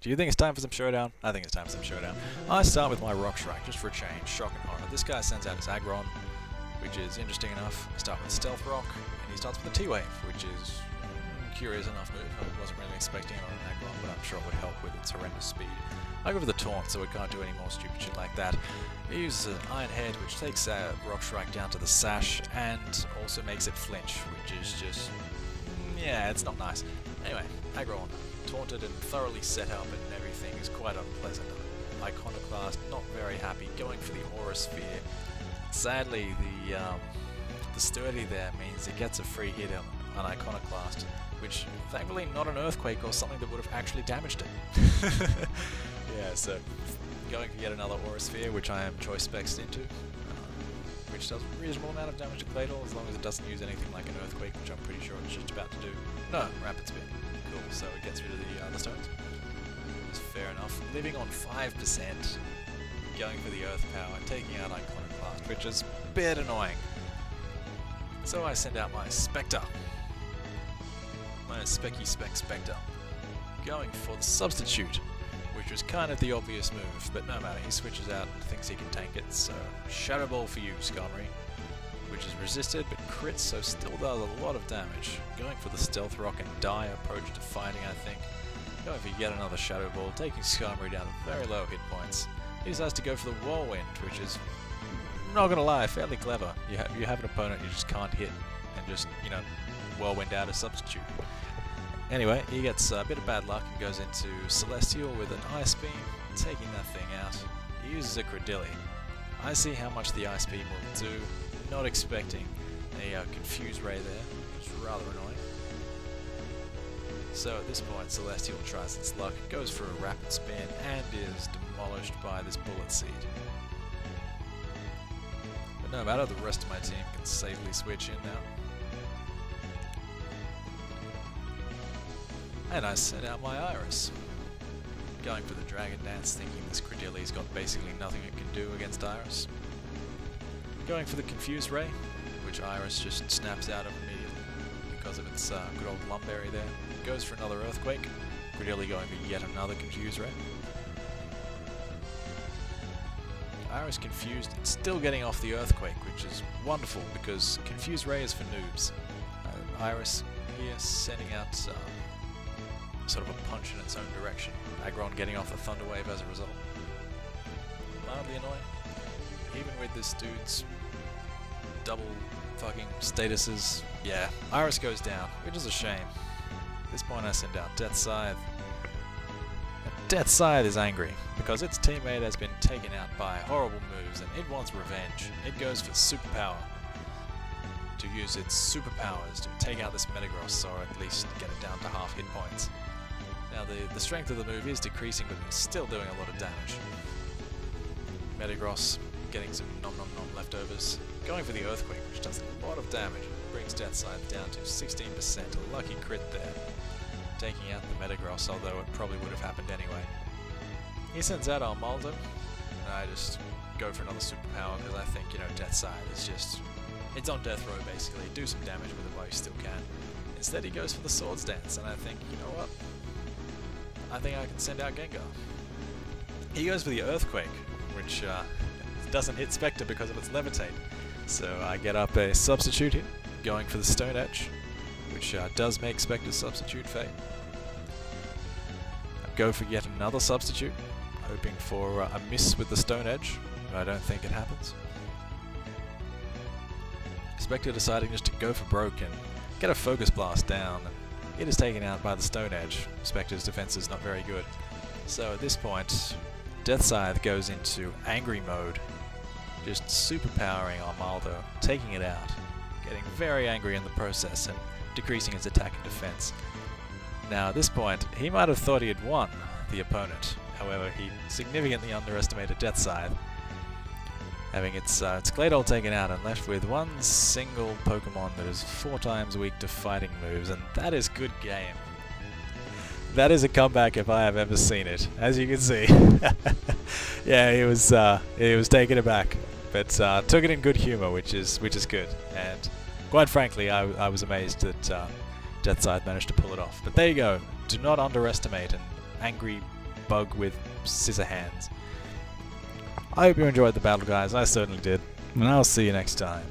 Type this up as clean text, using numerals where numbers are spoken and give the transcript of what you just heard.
Do you think it's time for some Showdown? I think it's time for some Showdown. I start with my Rock Strike, just for a change. Shock and Horror. This guy sends out his Aggron, which is interesting enough. I start with Stealth Rock, and he starts with a T-Wave, which is curious enough move. I wasn't really expecting it on an Aggron, but I'm sure it would help with its horrendous speed. I go for the Taunt, so it can't do any more stupid shit like that. He uses an Iron Head, which takes Rock Strike down to the Sash, and also makes it flinch, which is just... yeah, it's not nice. Anyway, Aggron, taunted and thoroughly set up, and everything is quite unpleasant. Iconoclast, not very happy, going for the Aura Sphere. Sadly, the Sturdy there means it gets a free hit on Iconoclast, which, thankfully, not an Earthquake or something that would have actually damaged it. Yeah, so going for yet another Aura Sphere, which I am choice specs into, which does a reasonable amount of damage to Claydol, as long as it doesn't use anything like an Earthquake, which I'm pretty sure it's just about to do. No, Rapid Spin. Cool, so it gets rid of the stones. It's fair enough. Living on 5%, going for the Earth Power, taking out Iconoclast, which is a bit annoying. So I send out my Spectre. My Specky Spectre. Going for the Substitute, which was kind of the obvious move, but no matter, he switches out and thinks he can tank it, so Shadow Ball for you, Skarmory, which is resisted but crits, so still does a lot of damage. Going for the Stealth Rock and Die approach to fighting, I think. Going for yet another Shadow Ball, taking Skarmory down to very low hit points. He decides to go for the Whirlwind, which is, not gonna lie, fairly clever. You have an opponent you just can't hit, and just, you know, Whirlwind out a substitute. Anyway, he gets a bit of bad luck and goes into Celestial with an Ice Beam, taking that thing out. He uses a Credilli. I see how much the Ice Beam will do, not expecting a Confuse Ray there, which is rather annoying. So at this point, Celestial tries its luck, goes for a Rapid Spin, and is demolished by this Bullet Seed. But no matter, the rest of my team can safely switch in now. And I sent out my Iris. Going for the Dragon Dance, thinking this Credilli's got basically nothing it can do against Iris. Going for the Confuse Ray, which Iris just snaps out of immediately because of its good old Lumberry there. Goes for another Earthquake. Credilli going for yet another Confuse Ray. Iris confused, still getting off the Earthquake, which is wonderful because Confuse Ray is for noobs. Iris here sending out sort of a punch in its own direction. Aggron getting off a Thunder Wave as a result. Mildly annoying. Even with this dude's double fucking statuses, yeah, Iris goes down, which is a shame. At this point I send out Deathscythe. And Deathscythe is angry because its teammate has been taken out by horrible moves and it wants revenge. It goes for Superpower to use its superpowers to take out this Metagross, or at least get it down to half hit points. Now the strength of the move is decreasing, but it's still doing a lot of damage. Metagross getting some nom-nom-nom leftovers. Going for the Earthquake, which does a lot of damage. Brings Deathscythe down to 16%, a lucky crit there. Taking out the Metagross, although it probably would have happened anyway. He sends out Armaldo, and I just go for another superpower because I think, you know, Deathscythe is just... it's on death row basically. Do some damage with it while you still can. Instead he goes for the Swords Dance, and I think, you know what? I think I can send out Gengar. He goes for the Earthquake, which doesn't hit Spectre because of its Levitate. So I get up a substitute here, going for the Stone Edge, which does make Spectre substitute fade. I go for yet another substitute, hoping for a miss with the Stone Edge, but I don't think it happens. Spectre deciding just to go for broke and get a Focus Blast down. It is taken out by the Stone Edge. Spectre's defense is not very good. So at this point, Deathscythe goes into angry mode, just superpowering Armaldo, taking it out, getting very angry in the process and decreasing its attack and defense. Now at this point, he might have thought he had won the opponent. However, he significantly underestimated Deathscythe, having its Claydol taken out and left with one single Pokemon that is 4 times weak to fighting moves, and that is good game. That is a comeback if I have ever seen it, as you can see. Yeah, he was taken aback, but took it in good humor, which is good. And quite frankly, I was amazed that Deathscythe managed to pull it off. But there you go. Do not underestimate an angry bug with scissor hands. I hope you enjoyed the battle, guys. I certainly did. And I'll see you next time.